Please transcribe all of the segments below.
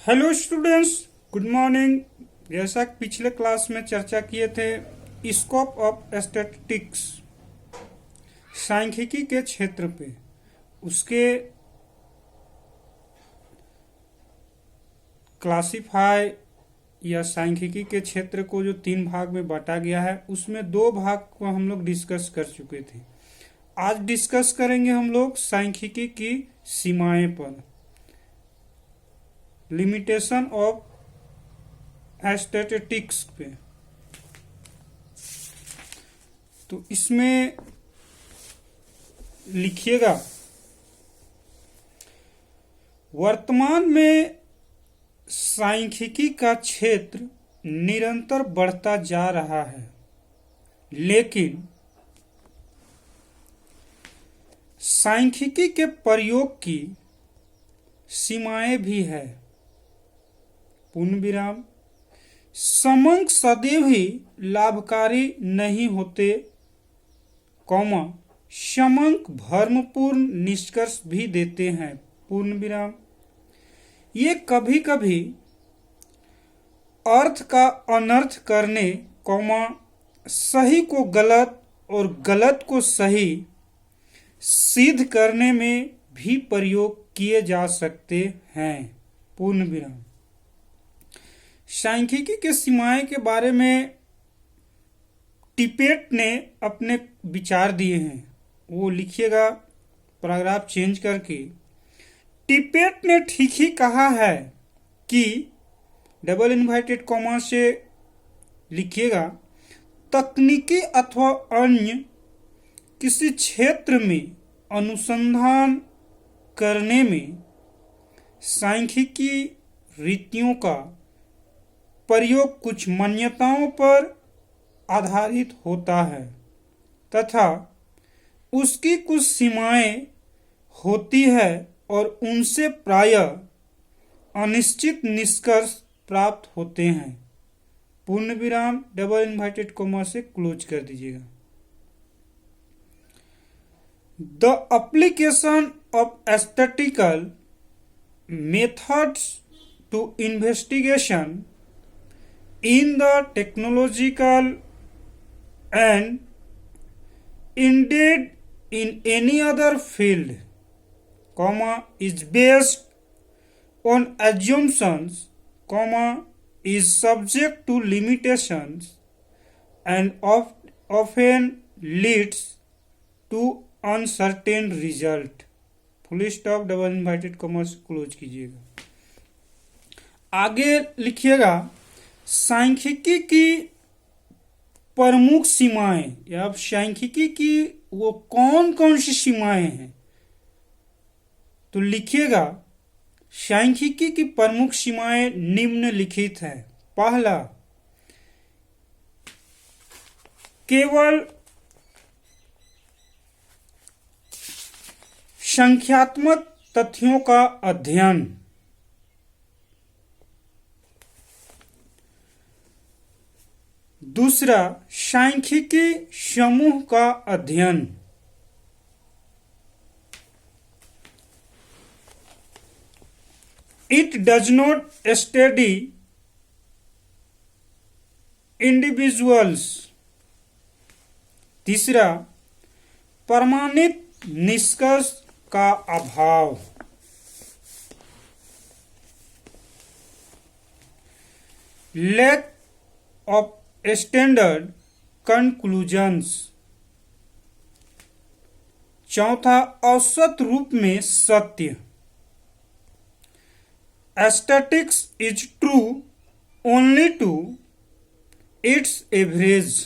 Hello students, good morning. जैसा कि पिछले क्लास में चर्चा किए थे स्कोप ऑफ स्टैटिस्टिक्स, सांख्यिकी के क्षेत्र पे, उसके क्लासिफाई या सांख्यिकी के क्षेत्र को जो 3 भाग में बांटा गया है, उसमें 2 भाग को हम लोग डिस्कस कर चुके थे। आज डिस्कस करेंगे हम लोग सांख्यिकी की सीमाएं पर, लिमिटेशन ऑफ स्टैटिस्टिक्स पे। तो इसमें लिखिएगा, वर्तमान में सांख्यिकी का क्षेत्र निरंतर बढ़ता जा रहा है, लेकिन सांख्यिकी के प्रयोग की सीमाएं भी है। पूर्ण विराम। समंक सदैव ही लाभकारी नहीं होते, कौमा समंक भ्रमपूर्ण निष्कर्ष भी देते हैं। पूर्ण विराम। ये कभी कभी अर्थ का अनर्थ करने, कौमा सही को गलत और गलत को सही सिद्ध करने में भी प्रयोग किए जा सकते हैं। पूर्ण विराम। सांख्यिकी के सीमाएं के बारे में टिपेट ने अपने विचार दिए हैं, वो लिखिएगा पैराग्राफ चेंज करके। टिपेट ने ठीक ही कहा है कि डबल इन्वर्टेड कॉमा से लिखिएगा, तकनीकी अथवा अन्य किसी क्षेत्र में अनुसंधान करने में सांख्यिकी रीतियों का प्रयोग कुछ मान्यताओं पर आधारित होता है तथा उसकी कुछ सीमाएं होती है और उनसे प्रायः अनिश्चित निष्कर्ष प्राप्त होते हैं। पूर्ण विराम डबल इन्वर्टेड कॉमा से क्लोज कर दीजिएगा। The application of statistical methods to investigation in the technological and indeed in any other field, comma, is based on assumptions, comma, is subject to limitations and often leads to uncertain result। Full stop double inverted comma से close कीजिएगा। आगे लिखिएगा, सांख्यिकी की प्रमुख सीमाएं, या सांख्यिकी की वो कौन कौन सी सीमाएं हैं, तो लिखिएगा सांख्यिकी की प्रमुख सीमाएं निम्नलिखित है। पहला, केवल संख्यात्मक तथ्यों का अध्ययन। दूसरा, सांख्यिकी समूह का अध्ययन। It does not study individuals. तीसरा, प्रमाणित निष्कर्ष का अभाव। Lack of standard conclusions. चौथा, औसत रूप में सत्य। Statistics is true only to its average.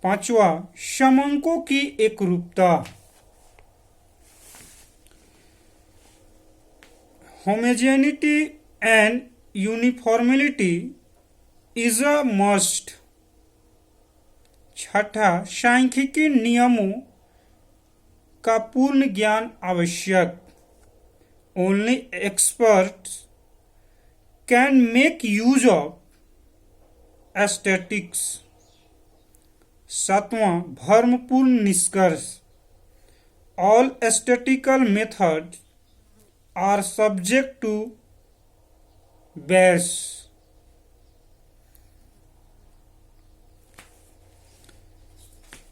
पांचवा, समंकों की एकरूपता। Homogeneity and uniformity is a must. छठा, सांख्यिकी नियमों का पूर्ण ज्ञान आवश्यक। Only experts can make use of statistics. सातवां, भ्रमपूर्ण निष्कर्ष। All statistical methods are subject to biases.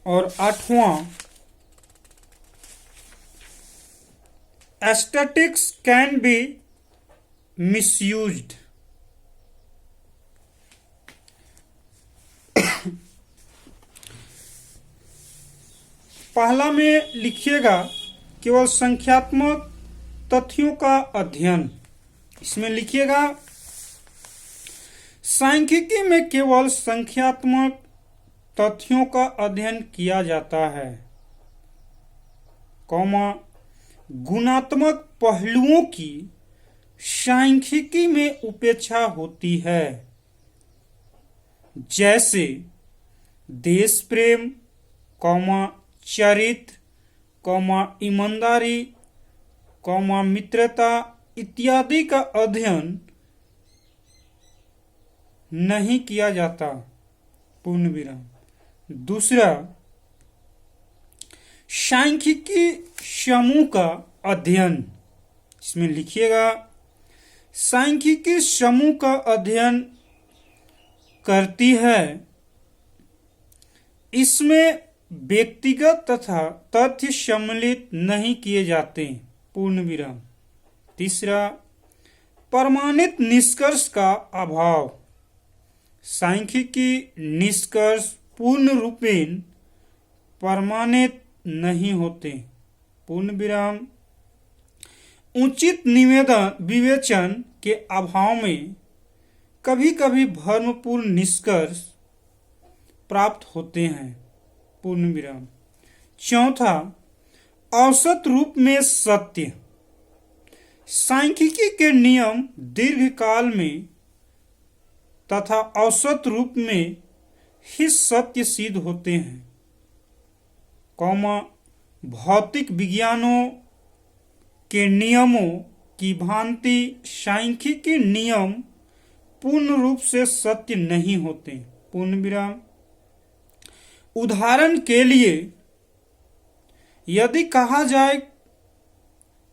और 8वां, एस्थेटिक्स कैन बी मिसयूज्ड। पहला में लिखिएगा केवल संख्यात्मक तथ्यों का अध्ययन। इसमें लिखिएगा सांख्यिकी में केवल संख्यात्मक तथ्यों का अध्ययन किया जाता है, कौमा गुणात्मक पहलुओं की सांख्यिकी में उपेक्षा होती है, जैसे देश प्रेम, कौमा चरित्र, कौमा ईमानदारी, कौमा मित्रता इत्यादि का अध्ययन नहीं किया जाता, पूर्ण विराम। दूसरा, सांख्यिकी समूह का अध्ययन। इसमें लिखिएगा सांख्यिकी समूह का अध्ययन करती है, इसमें व्यक्तिगत तथा तथ्य सम्मिलित नहीं किए जाते, पूर्ण विराम। तीसरा, प्रमाणित निष्कर्ष का अभाव। सांख्यिकी निष्कर्ष पूर्ण रूपेण प्रमाणित नहीं होते, पूर्ण विराम। उचित निवेदन विवेचन के अभाव में कभी कभी भ्रमपूर्ण निष्कर्ष प्राप्त होते हैं, पूर्ण विराम। चौथा, औसत रूप में सत्य। सांख्यिकी के नियम दीर्घकाल में तथा औसत रूप में ही सत्य सिद्ध होते हैं, कौमा भौतिक विज्ञानों के नियमों की भांति सांख्यिकी नियम पूर्ण रूप से सत्य नहीं होते, पूर्ण विराम। उदाहरण के लिए यदि कहा जाए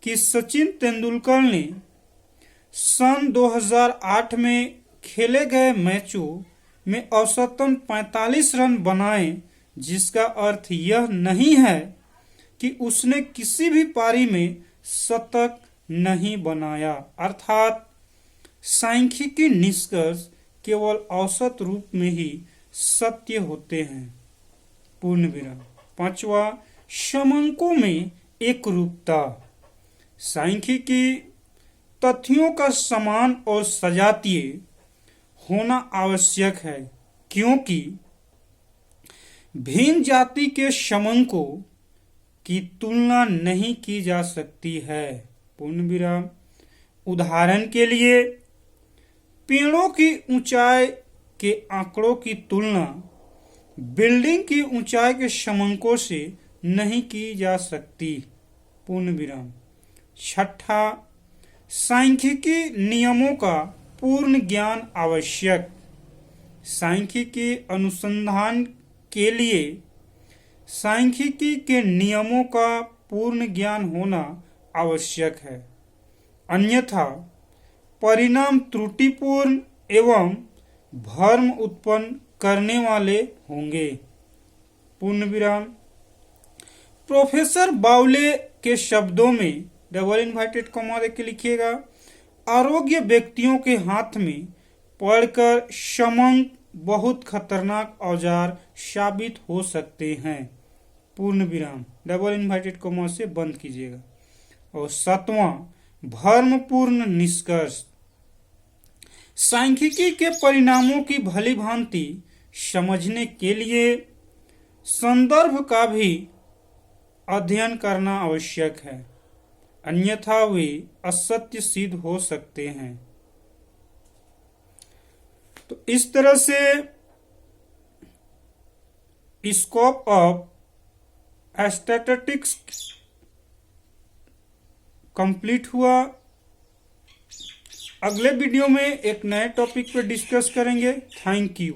कि सचिन तेंदुलकर ने सन 2008 में खेले गए मैचों में औसतन 45 रन बनाए, जिसका अर्थ यह नहीं है कि उसने किसी भी पारी में शतक नहीं बनाया, अर्थात सांख्यिकी निष्कर्ष केवल औसत रूप में ही सत्य होते हैं, पूर्ण विराम। पांचवा, समंकों में एकरूपता। सांख्यिकी तथ्यों का समान और सजातीय होना आवश्यक है, क्योंकि भिन्न जाति के समंकों की तुलना नहीं की जा सकती है, पूर्ण विराम। उदाहरण के लिए पेड़ों की ऊंचाई के आंकड़ों की तुलना बिल्डिंग की ऊंचाई के समंकों से नहीं की जा सकती, पूर्ण विराम। छठा, सांख्यिकी नियमों का पूर्ण ज्ञान आवश्यक। सांख्यिकी अनुसंधान के लिए सांख्यिकी के नियमों का पूर्ण ज्ञान होना आवश्यक है, अन्यथा परिणाम त्रुटिपूर्ण एवं भ्रम उत्पन्न करने वाले होंगे, पूर्ण विराम। प्रोफेसर बाउले के शब्दों में डबल इन्वर्टेड कॉमा देके लिखिएगा, आरोग्य व्यक्तियों के हाथ में पड़कर समंक बहुत खतरनाक औजार साबित हो सकते हैं, पूर्ण विराम। डबल इन्वर्टेड कॉमा से बंद कीजिएगा। और सातवां, भ्रमपूर्ण निष्कर्ष। सांख्यिकी के परिणामों की भली भांति समझने के लिए संदर्भ का भी अध्ययन करना आवश्यक है, अन्यथा वे असत्य सिद्ध हो सकते हैं। तो इस तरह से स्कोप ऑफ स्टैटिस्टिक्स कंप्लीट हुआ। अगले वीडियो में एक नए टॉपिक पर डिस्कस करेंगे। Thank you.